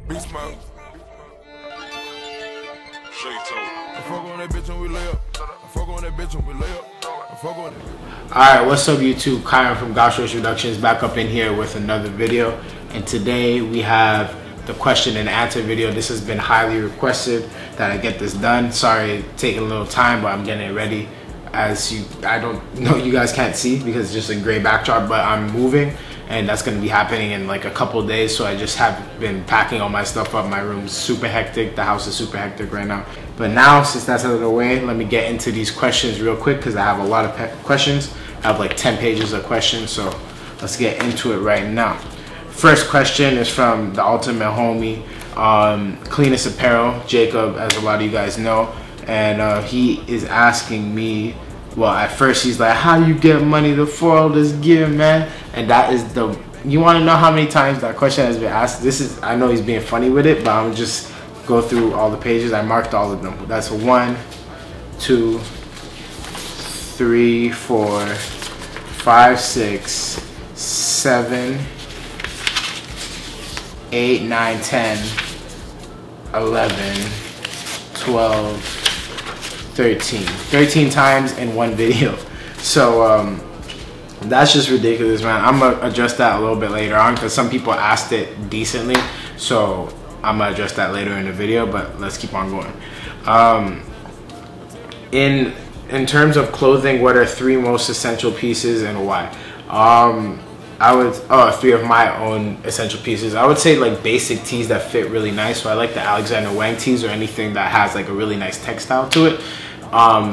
Beast mode. I fuck on that bitch when we lay up. I fuck on that bitch when we lay up. I fuck on it. Alright, what's up YouTube? Kyle from Gauchos Productions back up in here with another video. And today we have the question and answer video. This has been highly requested that I get this done. Sorry it's taking a little time, but I'm getting it ready. I don't know, you guys can't see because it's just a gray backdrop, but I'm moving and that's going to be happening in like a couple days. So I just have been packing all my stuff up. My room's super hectic. The house is super hectic right now. But now, since that's out of the way, let me get into these questions real quick because I have a lot of questions. I have like 10 pages of questions, so let's get into it right now. First question is from the ultimate homie, Cleanest Apparel, Jacob, as a lot of you guys know. And he is asking me, well, at first he's like, how do you get money to follow this gear, man? And that is the, you want to know how many times that question has been asked? This is, I know he's being funny with it, but I'm just go through all the pages. I marked all of them. That's 1, 2, 3, 4, 5, 6, 7, 8, 9, 10, 11, 12, 13 times in one video. So that's just ridiculous, man. I'm gonna address that a little bit later on because some people asked it decently, so I'm gonna address that later in the video, but let's keep on going. In terms of clothing, what are 3 most essential pieces and why? I would, 3 of my own essential pieces. I would say like basic tees that fit really nice. So I like the Alexander Wang tees or anything that has like a really nice textile to it.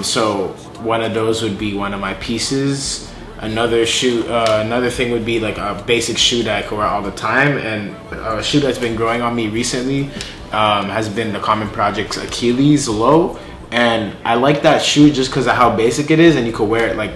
So one of those would be one of my pieces. Another thing would be like a basic shoe that I can wear all the time, and a shoe that's been growing on me recently has been the Common Project's Achilles Low, and I like that shoe just because of how basic it is, and you could wear it like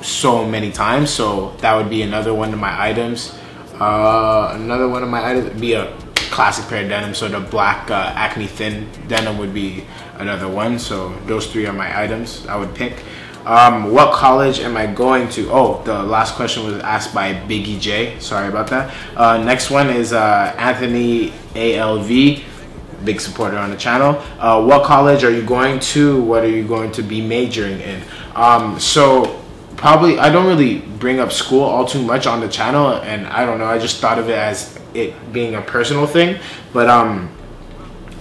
so many times. So that would be another one of my items. Another one of my items would be a classic pair of denim, so the black Acne Thin denim would be another one. So those 3 are my items I would pick. What college am I going to? Oh, the last question was asked by Biggie J. Sorry about that. Next one is Anthony ALV, big supporter on the channel. What college are you going to? What are you going to be majoring in? So probably, I don't really bring up school all too much on the channel, and I don't know, I just thought of it as it being a personal thing. But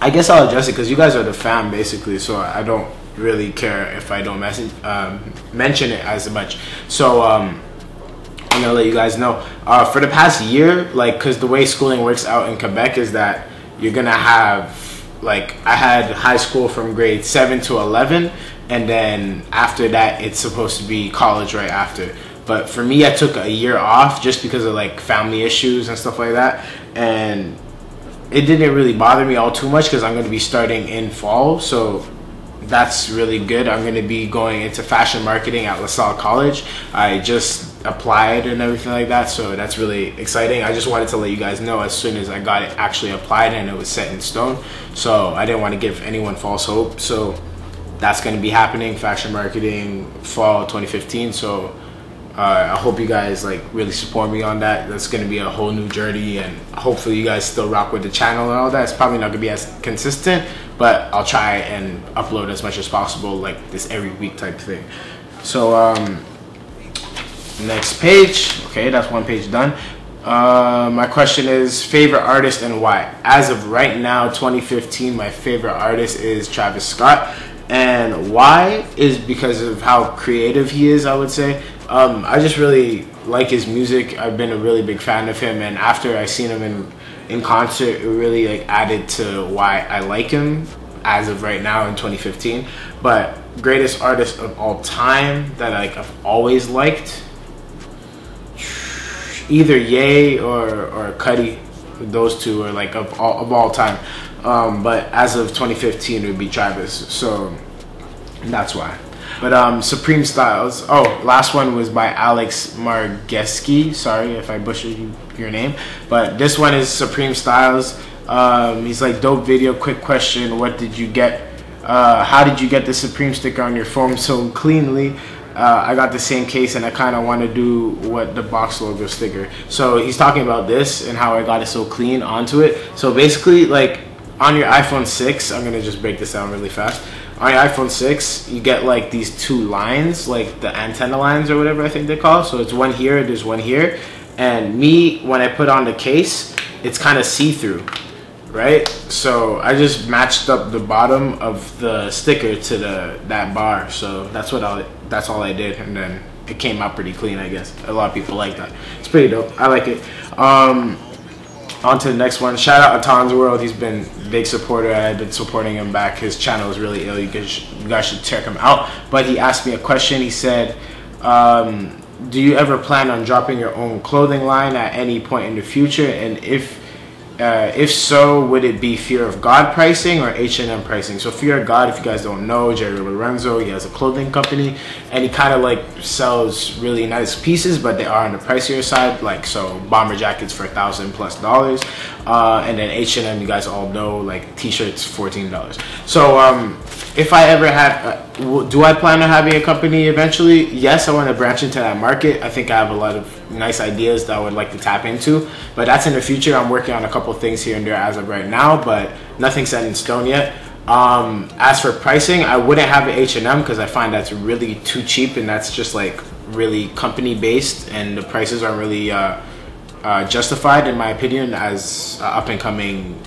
I guess I'll address it because you guys are the fam basically, so I don't really care if I don't mention it as much. So I'm gonna let you guys know, for the past year, like, because the way schooling works out in Quebec is that you're gonna have, like, I had high school from grade 7 to 11, and then after that it's supposed to be college right after. But for me, I took a year off just because of like family issues and stuff like that, and it didn't really bother me all too much because I'm going to be starting in fall, so that's really good. I'm going to be going into fashion marketing at LaSalle College. I just applied and everything like that, so that's really exciting. I just wanted to let you guys know as soon as I got it actually applied and it was set in stone, so I didn't want to give anyone false hope. So that's going to be happening, fashion marketing, fall 2015. So I hope you guys like really support me on that. That's going to be a whole new journey, and hopefully you guys still rock with the channel and all that. It's probably not going to be as consistent, but I'll try and upload as much as possible, like this every week type thing. So next page. Okay, that's one page done. My question is favorite artist and why. As of right now, 2015, my favorite artist is Travis Scott, and why is because of how creative he is, I would say. I just really like his music. I've been a really big fan of him, and after I seen him in concert, it really like added to why I like him as of right now in 2015. But greatest artist of all time that like I've always liked, either Ye or Cudi. Those 2 are like of all time. But as of 2015, it would be Travis. So that's why. But Supreme Styles. Oh, last one was by Alex Margeski. Sorry if I butchered your name. But this one is Supreme Styles. He's like, dope video. Quick question. What did you get? How did you get the Supreme sticker on your phone so cleanly? I got the same case and I kind of want to do what the box logo sticker. So he's talking about this and how I got it so clean onto it. So basically, like on your iPhone 6, I'm gonna just break this down really fast. On your iPhone 6, you get like these two lines, like the antenna lines or whatever I think they call. So it's one here, there's one here. And me, when I put on the case, it's kind of see-through, right? So I just matched up the bottom of the sticker to that bar. So that's all I did, and then it came out pretty clean, I guess. A lot of people like that. It's pretty dope. I like it. On to the next one. Shout out Aton's World. He's been a big supporter. I've been supporting him back. His channel is really ill. You guys should check him out. But he asked me a question. He said, do you ever plan on dropping your own clothing line at any point in the future? And if so, would it be Fear of God pricing or H&M pricing? So Fear of God, if you guys don't know, Jerry Lorenzo, he has a clothing company, and he kind of like sells really nice pieces, but they are on the pricier side. Like, so bomber jackets for $1,000+, and then H&M, you guys all know, like t-shirts $14. So if I ever had, do I plan on having a company eventually? Yes, I want to branch into that market. I think I have a lot of nice ideas that I would like to tap into, but that's in the future. I'm working on a couple things here and there as of right now, but nothing set in stone yet. As for pricing, I wouldn't have an H&M because I find that's really too cheap, and that's just like really company based, and the prices aren't really justified in my opinion as an up and coming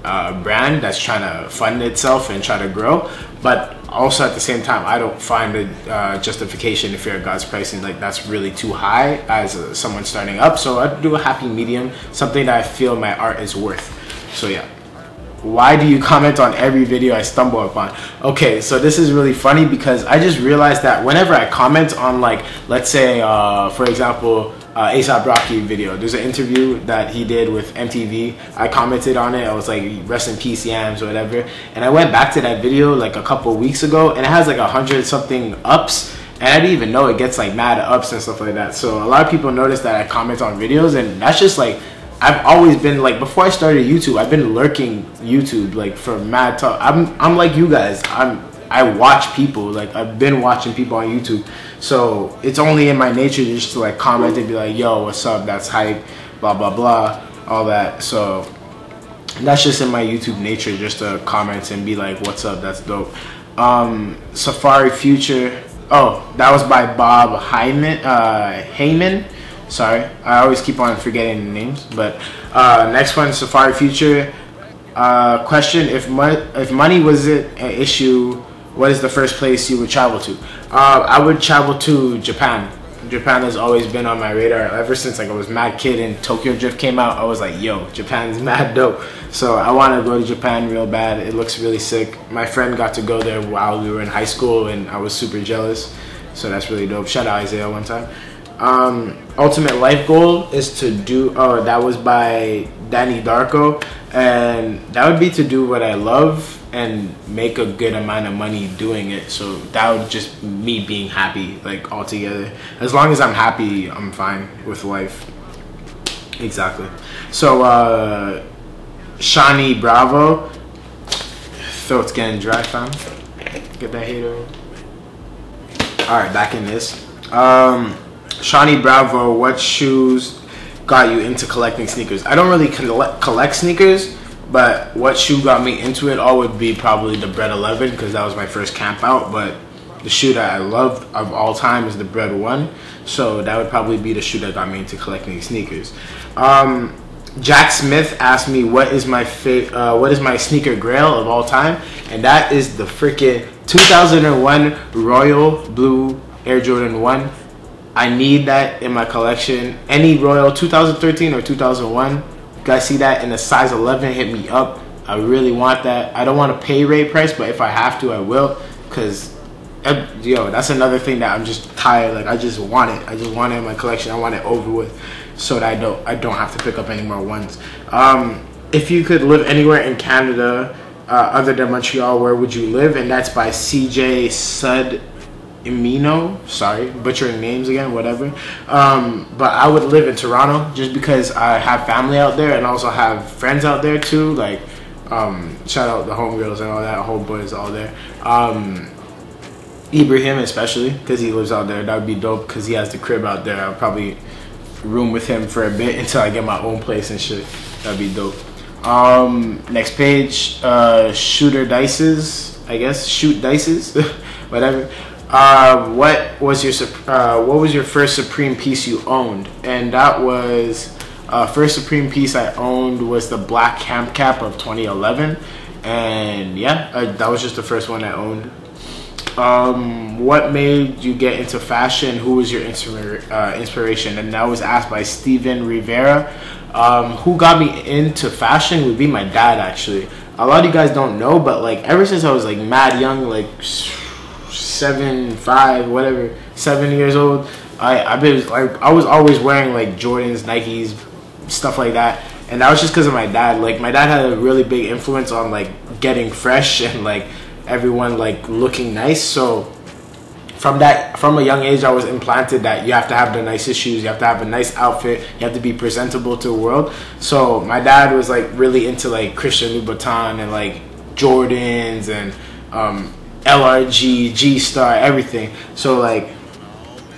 brand that's trying to fund itself and try to grow. But also at the same time, I don't find the justification in Fear of God's pricing, like that's really too high as someone starting up. So I'd do a happy medium, something that I feel my art is worth. So yeah. Why do you comment on every video I stumble upon? Okay, so this is really funny because I just realized that whenever I comment on, like, let's say for example, A$AP Rocky video, there's an interview that he did with MTV. I commented on it. I was like, rest in peace Yams or whatever, and I went back to that video like a couple weeks ago, and it has like 100 something ups, and I didn't even know it gets like mad ups and stuff like that. So a lot of people notice that I comment on videos, and that's just like, I've always been like, before I started YouTube, I've been lurking YouTube like for mad talk. I'm like you guys. I watch people, like I've been watching people on YouTube. So it's only in my nature just to like comment and be like, yo, what's up? That's hype, blah blah blah, all that. So that's just in my YouTube nature, just to comment and be like, what's up? That's dope. Safari Future. Oh, that was by Bob Heyman. Sorry, I always keep on forgetting the names. But next one, Safari Future. Question: If money wasn't an issue, what is the first place you would travel to? I would travel to Japan. Japan has always been on my radar ever since like I was mad kid and Tokyo Drift came out. I was like, yo, Japan's mad dope. So I want to go to Japan real bad. It looks really sick. My friend got to go there while we were in high school, and I was super jealous. So that's really dope. Shout out Isaiah one time. Ultimate life goal is to do, oh, that was by Danny Darko, and that would be to do what I love and make a good amount of money doing it. So that would just me being happy, like altogether. As long as I'm happy, I'm fine with life. Exactly. So Shani Bravo, throat's getting dry, fam. Get that hater. All right, back in this. Shawnee Bravo, what shoes got you into collecting sneakers? I don't really collect sneakers, but what shoe got me into it all would be probably the Bread 11, because that was my first camp out. But the shoe that I love of all time is the Bread 1, so that would probably be the shoe that got me into collecting sneakers. Jack Smith asked me what is my sneaker grail of all time, and that is the freaking 2001 Royal Blue Air Jordan 1. I need that in my collection. Any Royal 2013 or 2001, you guys see that in a size 11, hit me up. I really want that. I don't want to pay rate price, but if I have to, I will, because yo, that's another thing that I'm just tired. Like, I just want it. I just want it in my collection. I want it over with, so that I don't have to pick up any more ones. If you could live anywhere in Canada other than Montreal, where would you live? And that's by CJ Sud Emino, sorry, butchering names again, whatever. But I would live in Toronto just because I have family out there and also have friends out there too. Like, shout out the homegirls and all that, homeboys all there. Ibrahim especially, because he lives out there. That would be dope, because he has the crib out there. I'll probably room with him for a bit until I get my own place and shit. That'd be dope. Next page, shooter dices, I guess. Shoot dices, whatever. What was your first Supreme piece you owned? And that was first Supreme piece I owned was the black camp cap of 2011, and yeah, that was just the first one I owned. What made you get into fashion? Who was your inspiration? And that was asked by Steven Rivera. Who got me into fashion would be my dad, actually. A lot of you guys don't know, but like ever since I was like mad young, like 7 years old, I was always wearing like Jordans, Nikes, stuff like that. And that was just because of my dad. Like my dad had a really big influence on like getting fresh and like everyone like looking nice. So from a young age, I was implanted that you have to have the nicest shoes, you have to have a nice outfit, you have to be presentable to the world. So my dad was like really into like Christian Louboutin and like Jordans and LRG, G-Star, everything. So like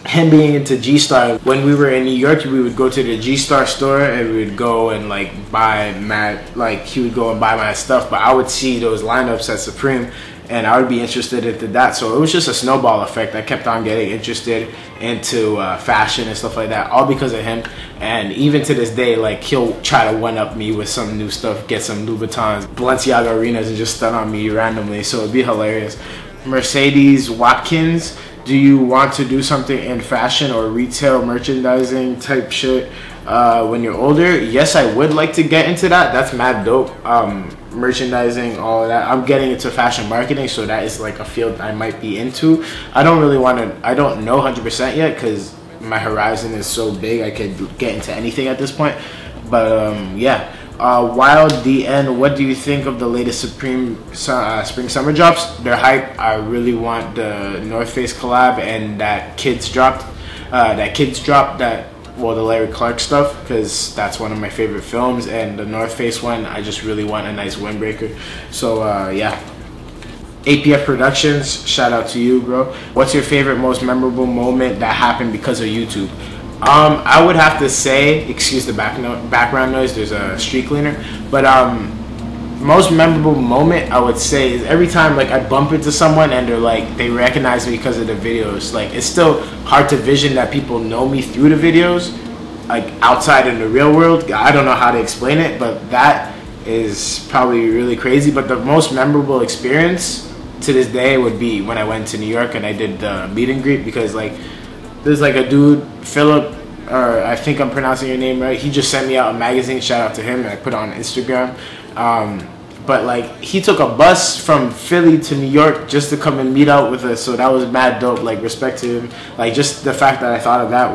him being into G-Star, when we were in New York, we would go to the G-Star store and we would go and like buy mad, like he would go and buy my stuff, but I would see those lineups at Supreme and I would be interested into that. So it was just a snowball effect. I kept on getting interested into fashion and stuff like that, all because of him. And even to this day, like he'll try to one up me with some new stuff, get some Louboutins, Balenciaga Arenas, and just stun on me randomly. So it'd be hilarious. Mercedes Watkins, do you want to do something in fashion or retail merchandising type shit when you're older? Yes, I would like to get into that. That's mad dope. Merchandising, all of that. I'm getting into fashion marketing, so that is like a field I might be into. I don't really want to, I don't know 100% yet because my horizon is so big. I could get into anything at this point. But yeah. Wild DN, what do you think of the latest Supreme spring summer drops? They're hype. I really want the North Face collab and that Kids drop, well, the Larry Clark stuff, because that's one of my favorite films, and the North Face one, I just really want a nice windbreaker. So yeah. APF Productions, shout out to you, bro. What's your favorite, most memorable moment that happened because of YouTube? I would have to say, excuse the background noise, there's a street cleaner, but most memorable moment I would say is every time like I bump into someone and they're like, they recognize me because of the videos. Like it's still hard to vision that people know me through the videos, like outside in the real world. I don't know how to explain it, but that is probably really crazy. But the most memorable experience to this day would be when I went to New York and I did the meet and greet, because like there's like a dude, Philip, or I think I'm pronouncing your name right, he just sent me out a magazine, shout out to him, and I put it on Instagram. But like he took a bus from Philly to New York just to come and meet out with us, so that was mad dope. Like respect to him. Like just the fact that I thought of that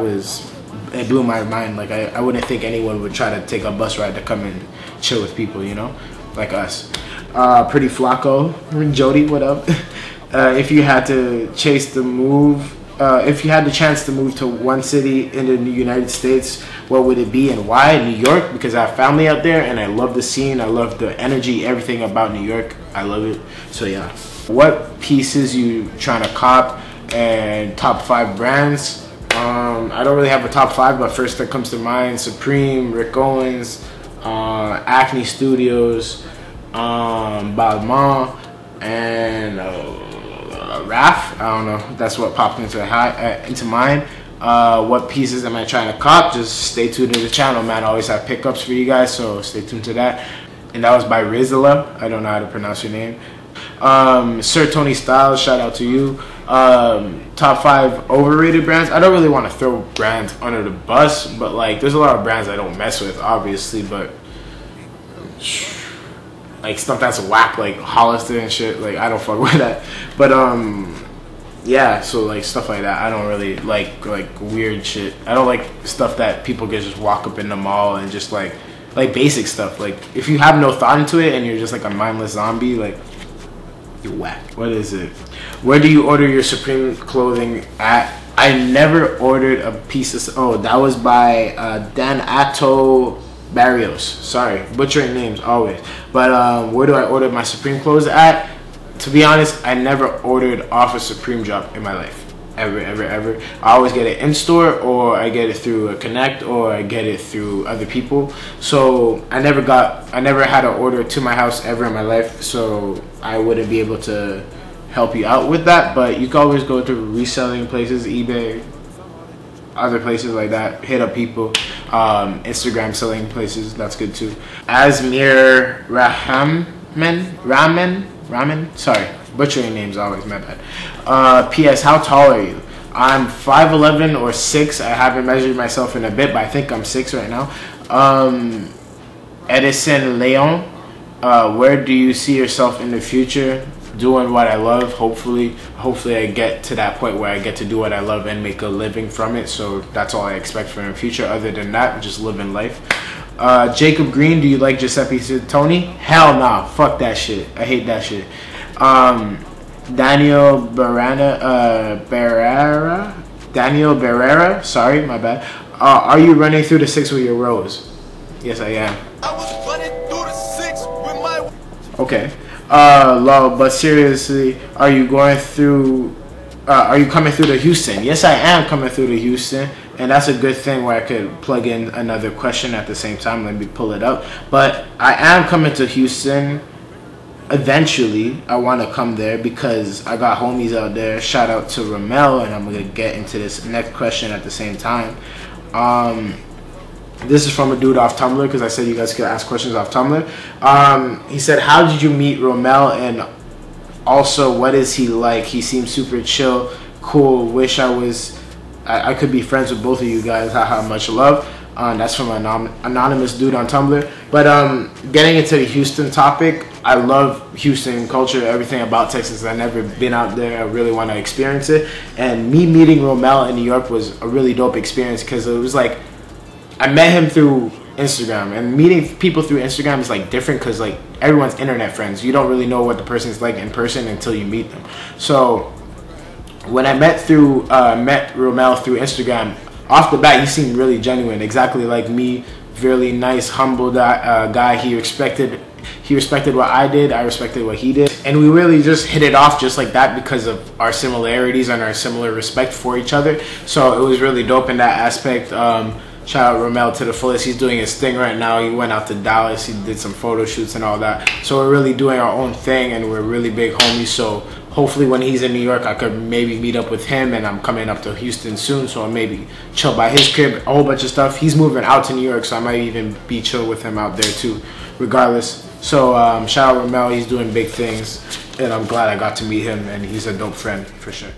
it blew my mind. Like I wouldn't think anyone would try to take a bus ride to come and chill with people, you know, like us. Pretty Flacco, Jody, what up? If you had to if you had the chance to move to one city in the United States, what would it be and why? New York, because I have family out there and I love the scene, I love the energy, everything about New York, I love it. So yeah. What pieces you trying to cop and top 5 brands? I don't really have a top 5, but first that comes to mind, Supreme, Rick Owens, Acne Studios, Balmain, and Raf, I don't know, that's what popped into mind. What pieces am I trying to cop? Just stay tuned to the channel, man. I always have pickups for you guys, so stay tuned to that. And that was by Rizla, I don't know how to pronounce your name. Sir Tony Styles, shout out to you. Top 5 overrated brands. I don't really want to throw brands under the bus, but like there's a lot of brands I don't mess with, obviously, but like stuff that's whack, like Hollister and shit, like I don't fuck with that. But yeah, so like stuff like that I don't really like weird shit. I don't like stuff that people can just walk up in the mall and just like basic stuff. Like if you have no thought into it and you're just like a mindless zombie, like you're whack. What is it? Where do you order your Supreme clothing at? I never ordered a piece of, oh, that was by Dan Atto Barrios. Sorry, butchering names always. But where do I order my Supreme clothes at? to be honest, I never ordered off a Supreme drop in my life. Ever. I always get it in store, or I get it through a Connect, or I get it through other people. So I never had an order to my house ever in my life. So I wouldn't be able to help you out with that. But you can always go to reselling places, eBay, other places like that. Hit up people, Instagram selling places. That's good too. Asmir Ramen. Sorry, butchering names always, my bad. P.S. How tall are you? I'm 5'11" or 6. I haven't measured myself in a bit, but I think I'm 6 right now. Edison Leon, where do you see yourself in the future? Doing what I love. Hopefully I get to that point where I get to do what I love and make a living from it. So that's all I expect for the future. Other than that, just living life. Jacob Green, do you like Giuseppe Tony? Hell nah, fuck that shit. I hate that shit. Daniel Barrera, sorry, my bad. Are you running through the 6 with your Rose? Yes, I am. I was running through the 6 with my... Okay. Lol, but seriously, are you coming through to Houston? Yes, I am coming through to Houston, and that's a good thing where I could plug in another question at the same time. Let me pull it up. But I am coming to Houston eventually. I want to come there because I got homies out there. Shout out to Ramel, and I'm gonna get into this next question at the same time. This is from a dude off Tumblr, because I said you guys could ask questions off Tumblr. He said, how did you meet Romel, and also what is he like? He seems super chill, cool. Wish I could be friends with both of you guys. Haha, much love. That's from an anonymous dude on Tumblr. But getting into the Houston topic, I love Houston culture, everything about Texas. I've never been out there. I really want to experience it. And me meeting Romel in New York was a really dope experience, because it was like, I met him through Instagram, and meeting people through Instagram is like different because like everyone's internet friends. You don't really know what the person's like in person until you meet them. So when I met Romel through Instagram, off the bat he seemed really genuine, exactly like me. Really nice, humble guy. He respected what I did. I respected what he did, and we really just hit it off just like that because of our similarities and our similar respect for each other. So it was really dope in that aspect. Shout out Romel to the fullest. He's doing his thing right now. He went out to Dallas. He did some photo shoots and all that. So we're really doing our own thing, and we're really big homies. So hopefully when he's in New York, I could maybe meet up with him, and I'm coming up to Houston soon, so I'll maybe chill by his crib, a whole bunch of stuff. He's moving out to New York, so I might even be chill with him out there too, regardless. So shout out Romel. He's doing big things, and I'm glad I got to meet him, and he's a dope friend for sure.